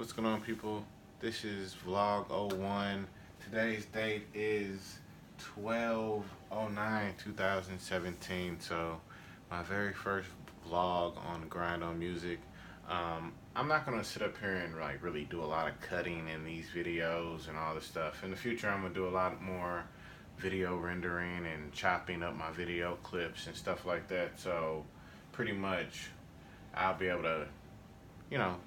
what's going on, people? This is vlog oh 01. Today's date is 12/09/2017. So my very first vlog on Grind on Music. I'm not gonna sit up here and like really do a lot of cutting in these videos and all this stuff. In the future, I'm gonna do a lot more video rendering and chopping up my video clips and stuff like that. So pretty much I'll be able to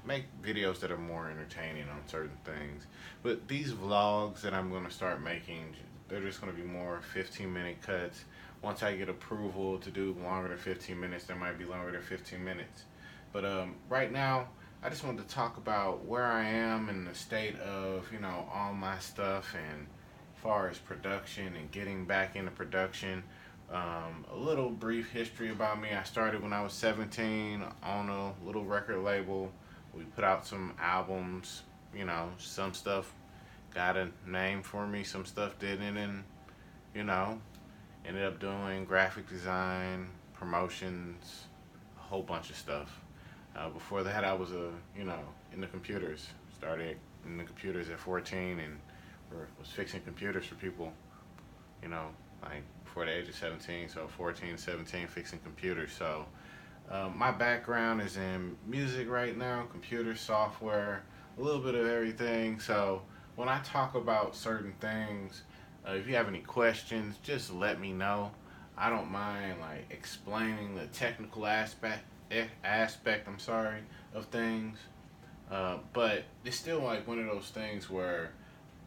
make videos that are more entertaining on certain things. But these vlogs that I'm going to start making, they're just going to be more 15-minute cuts. Once I get approval to do longer than 15 minutes, they might be longer than 15 minutes. But right now, I just wanted to talk about where I am in the state of, all my stuff, and as far as production and getting back into production. A little brief history about me. I started when I was 17 on a little record label. We put out some albums, some stuff got a name for me, some stuff didn't, and, ended up doing graphic design, promotions, a whole bunch of stuff. Before that, I was, in the computers. Started in the computers at 14 and was fixing computers for people, like before the age of 17, so 14, 17, fixing computers. So my background is in music right now, computer software, a little bit of everything. So when I talk about certain things, if you have any questions, just let me know. I don't mind like explaining the technical aspect, of things. But it's still like one of those things where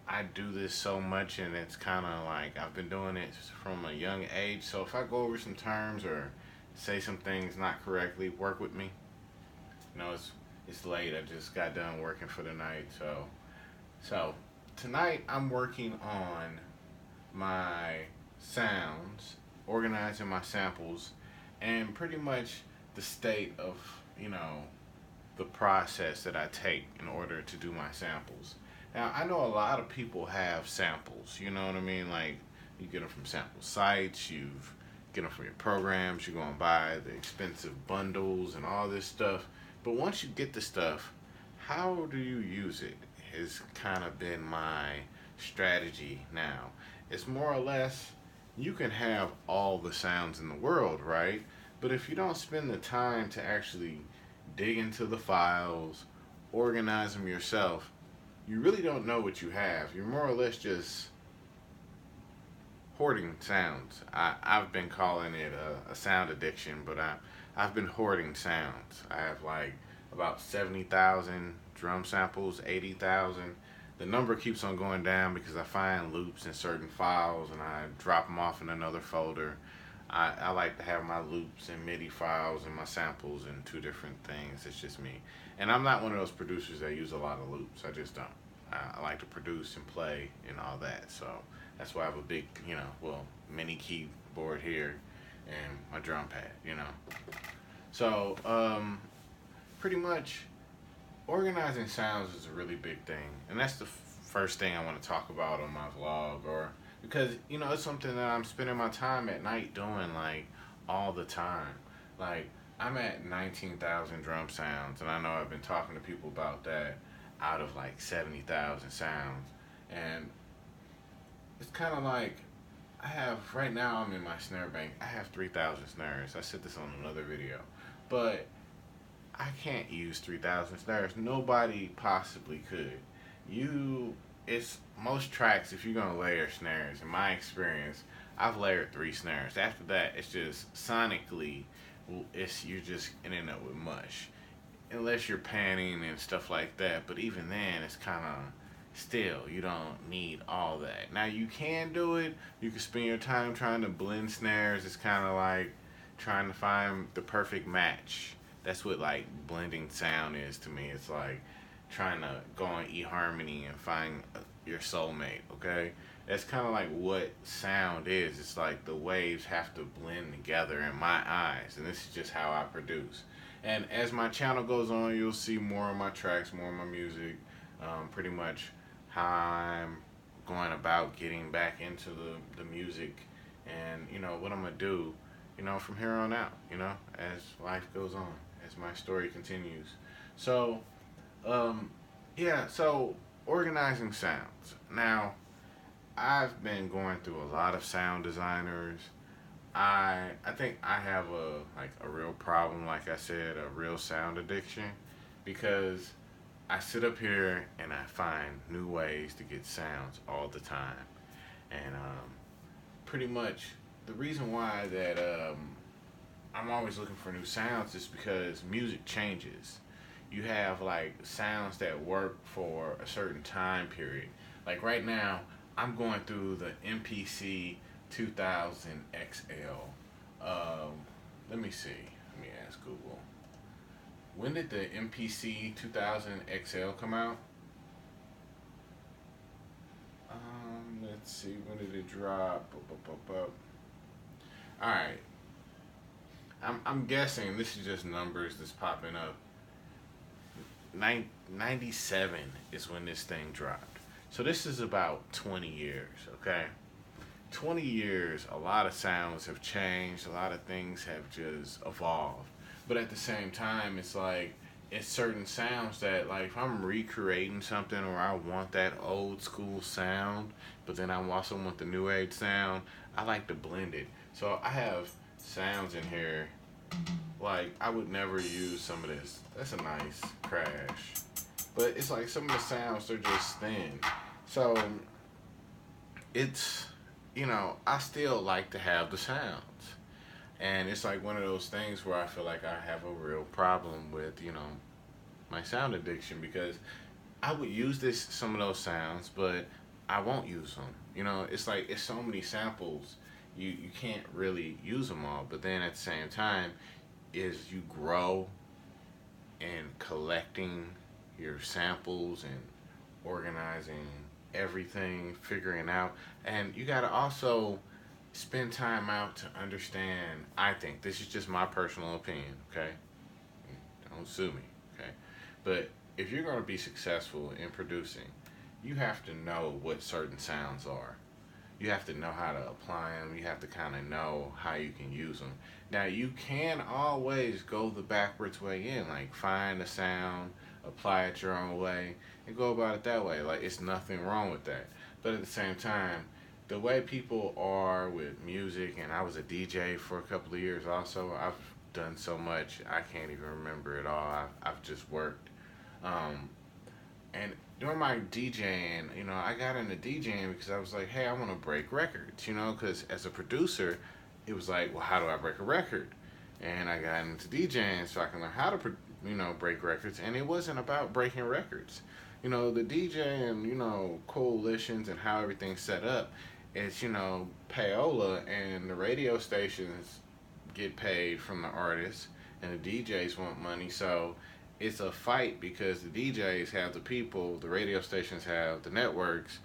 I do this so much, and it's kind of like I've been doing it from a young age. So if I go over some terms or say some things not correctly, work with me. It's late. I just got done working for the night. So tonight I'm working on my sounds, organizing my samples, and pretty much the state of the process that I take in order to do my samples. Now, I know a lot of people have samples, you know what I mean? Like, you get them from sample sites, you get them from your programs, you go and buy the expensive bundles and all this stuff. But once you get the stuff, how do you use it has kind of been my strategy now. It's more or less, you can have all the sounds in the world, right? But if you don't spend the time to actually dig into the files, organize them yourself, you really don't know what you have. You're more or less just hoarding sounds. I've been calling it a sound addiction, but I've been hoarding sounds. I have like about 70,000 drum samples, 80,000. The number keeps on going down because I find loops in certain files and I drop them off in another folder. I like to have my loops and MIDI files and my samples in two different things. It's just me. And I'm not one of those producers that use a lot of loops. I just don't. I like to produce and play and all that. So that's why I have a big, mini keyboard here and my drum pad. So pretty much organizing sounds is a really big thing. And that's the first thing I want to talk about on my vlog, or because it's something that I'm spending my time at night doing, like, all the time. Like, I'm at 19,000 drum sounds, and I know I've been talking to people about that, out of like 70,000 sounds. And it's kind of like, right now I'm in my snare bank, I have 3,000 snares. I said this on another video, but I can't use 3,000 snares. Nobody possibly could. It's most tracks, if you're gonna layer snares, in my experience, I've layered 3 snares. After that, it's just sonically, you're just ending up with mush, unless you're panning and stuff like that. But even then, it's kind of still, you don't need all that. Now, you can do it. You can spend your time trying to blend snares. It's kind of like trying to find the perfect match. That's what like blending sound is to me. It's like trying to go on eHarmony and find your soulmate, okay? That's kind of like what sound is. It's like the waves have to blend together in my eyes, and this is just how I produce. And as my channel goes on, you'll see more of my tracks, more of my music, pretty much how I'm going about getting back into the music, and what I'm gonna do, from here on out, as life goes on, as my story continues. So Yeah, so organizing sounds. Now, I've been going through a lot of sound designers. I think I have a real problem, like I said, a real sound addiction, because I sit up here and I find new ways to get sounds all the time, and pretty much the reason why that I'm always looking for new sounds is because music changes. You have like sounds that work for a certain time period. Like right now, I'm going through the MPC 2000 XL. Um, Let me see. Let me ask Google. When did the MPC 2000 XL come out? Let's see. When did it drop? All right. I'm guessing this is just numbers that's popping up. 97 is when this thing dropped. So this is about 20 years, okay? 20 years, a lot of sounds have changed, a lot of things have just evolved. But at the same time, it's like, it's certain sounds that, like, if I'm recreating something or I want that old school sound, but then I also want the new age sound, I like to blend it. So I have sounds in here, like, I would never use some of this. That's a nice crash. But it's like some of the sounds, they're just thin. So it's, I still like to have the sounds. And it's like one of those things where I feel like I have a real problem with, my sound addiction, because I would use some of those sounds, but I won't use them. It's like it's so many samples, you can't really use them all. But then at the same time, is you grow in collecting your samples and organizing everything, figuring out, and you gotta also spend time out to understand. I think this is just my personal opinion, okay? Don't sue me, okay? But if you're going to be successful in producing, you have to know what certain sounds are. You have to know how to apply them. You have to kind of know how you can use them. Now, you can always go the backwards way in, like find a sound, apply it your own way, and go about it that way. Like, it's nothing wrong with that. But at the same time, the way people are with music, and I was a DJ for a couple of years also. I've done so much, I can't even remember it all. I've just worked. Um, and during my DJing, I got into DJing because I was like, hey, I want to break records, because as a producer, it was like, well, how do I break a record? And I got into DJing so I can learn how to, break records. And it wasn't about breaking records. The DJ and, coalitions and how everything's set up, it's, payola, and the radio stations get paid from the artists, and the DJs want money. So it's a fight because the DJs have the people, the radio stations have the networks,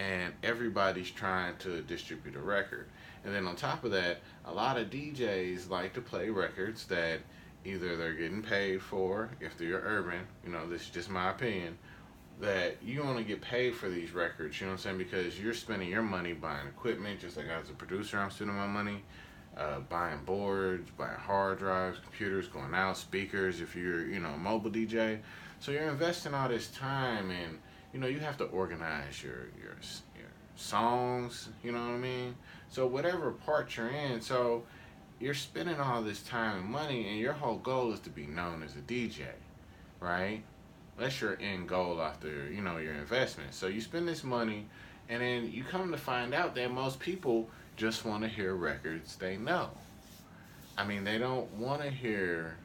and everybody's trying to distribute a record. And then on top of that, a lot of DJs like to play records that either they're getting paid for, if they're urban, this is just my opinion, that you only get paid for these records, you know what I'm saying? Because you're spending your money buying equipment, just like as a producer, I'm spending my money buying boards, buying hard drives, computers, going out, speakers, if you're, a mobile DJ. So you're investing all this time, and, you have to organize your songs, you know what I mean? So whatever part you're in, so you're spending all this time and money, and your whole goal is to be known as a DJ, right? That's your end goal after, your investment. So you spend this money, and then you come to find out that most people just want to hear records they know. I mean, they don't want to hear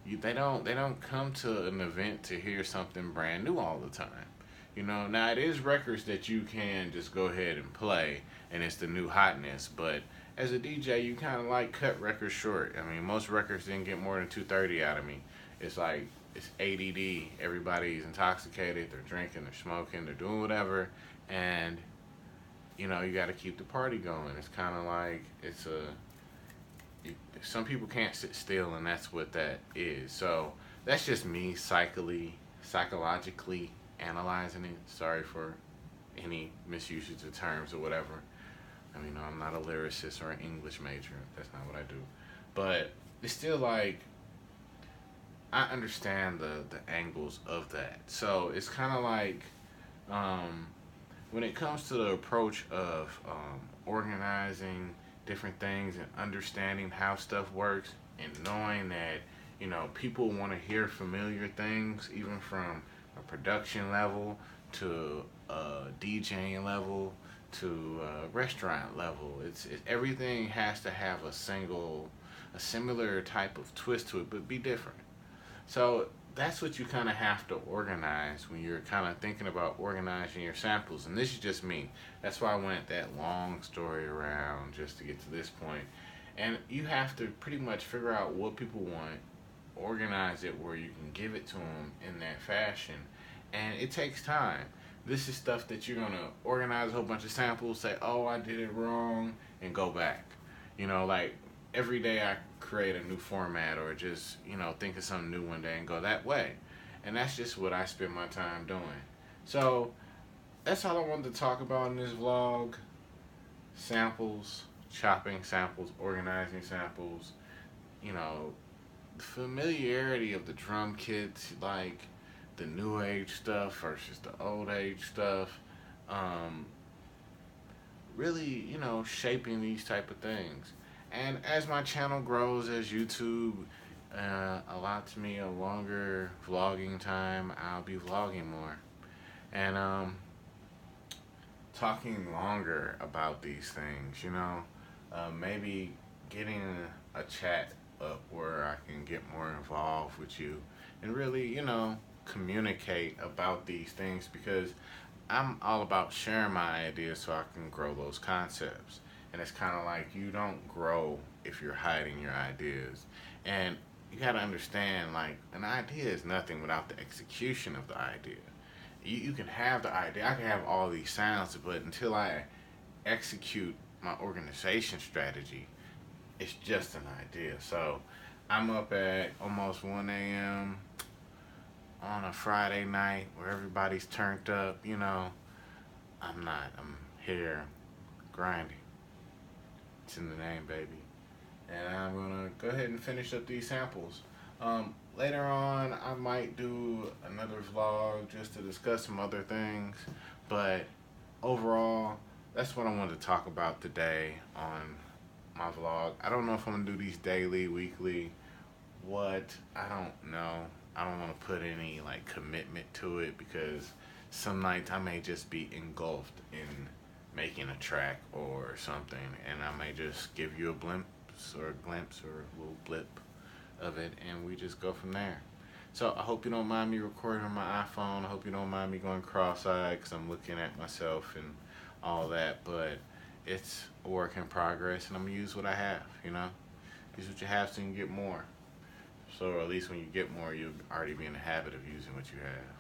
you. They don't come to an event to hear something brand new all the time. Now it is records that you can just go ahead and play, and it's the new hotness. But as a DJ, you kind of like cut records short. I mean, most records didn't get more than 230 out of me. It's like it's ADD. Everybody's intoxicated. They're drinking. They're smoking. They're doing whatever, and you got to keep the party going. It's kind of like some people can't sit still, and that's what that is. So that's just me psychologically analyzing it. Sorry for any misusage of terms or whatever. I mean, I'm not a lyricist or an English major. That's not what I do. But it's still like I understand the angles of that. So it's kind of like, um, when it comes to the approach of organizing different things and understanding how stuff works and knowing that, people want to hear familiar things, even from a production level to a DJing level to a restaurant level. Everything has to have a similar type of twist to it, but be different. So that's what you kind of have to organize when you're kind of thinking about organizing your samples. And this is just me. That's why I went that long story around just to get to this point. And you have to pretty much figure out what people want, organize it where you can give it to them in that fashion. And it takes time. This is stuff that you're going to organize a whole bunch of samples, say, oh, I did it wrong, and go back. Like every day I create a new format or just, think of something new one day and go that way. And that's just what I spend my time doing. So that's all I wanted to talk about in this vlog. Samples, chopping samples, organizing samples, you know, the familiarity of the drum kits, like the new age stuff versus the old age stuff. Um, Really, shaping these type of things. And as my channel grows, as YouTube allows me a longer vlogging time, I'll be vlogging more and talking longer about these things. Maybe getting a chat up where I can get more involved with you and really, communicate about these things, because I'm all about sharing my ideas so I can grow those concepts. And it's kind of like you don't grow if you're hiding your ideas. And you got to understand, like, an idea is nothing without the execution of the idea. You can have the idea. I can have all these sounds, but until I execute my organization strategy, it's just an idea. So I'm up at almost 1 a.m. on a Friday night where everybody's turned up. I'm not. I'm here grinding. It's in the name, baby. And I'm gonna go ahead and finish up these samples. Later on, I might do another vlog just to discuss some other things. But overall, that's what I wanted to talk about today on my vlog. I don't know if I'm gonna do these daily, weekly, what, I don't know. I don't want to put any like commitment to it, because some nights I may just be engulfed in making a track or something, and I may just give you a glimpse or a little blip of it, and we just go from there. So I hope you don't mind me recording on my iPhone. I hope you don't mind me going cross-eyed because I'm looking at myself and all that, but it's a work in progress, and I'm gonna use what I have. Use what you have so you can get more. So at least when you get more, you'll already be in the habit of using what you have.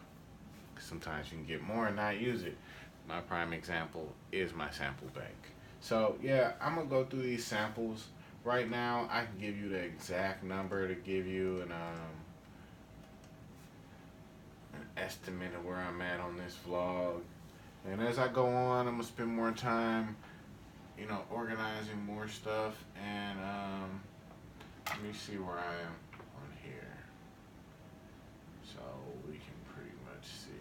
'Cause sometimes you can get more and not use it. My prime example is my sample bank. So yeah, I'm gonna go through these samples. Right now, I can give you the exact number to give you an estimate of where I'm at on this vlog. And as I go on, I'm gonna spend more time, organizing more stuff. And let me see where I am on here, so we can pretty much see.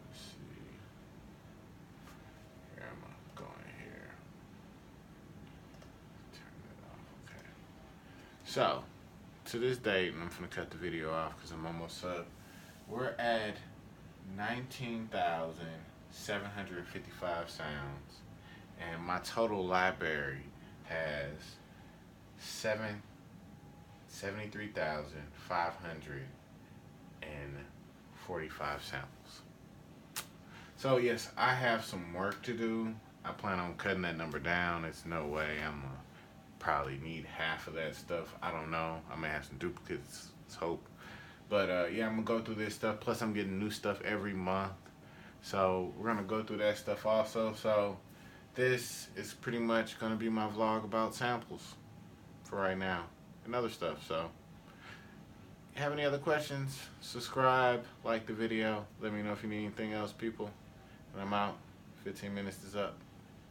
Let's see. Here am I going here? Turn that off. Okay. So to this date, and I'm gonna cut the video off because I'm almost up. We're at 19,755 sounds, and my total library has 73,545 samples. So yes, I have some work to do. I plan on cutting that number down. It's no way I'm gonna probably need half of that stuff. I don't know. I may have some duplicates. Let's hope. But yeah, I'm gonna go through this stuff. Plus, I'm getting new stuff every month, so we're gonna go through that stuff also. So this is pretty much gonna be my vlog about samples for right now and other stuff. So, have any other questions? Subscribe, like the video. Let me know if you need anything else, people. And I'm out. 15 minutes is up.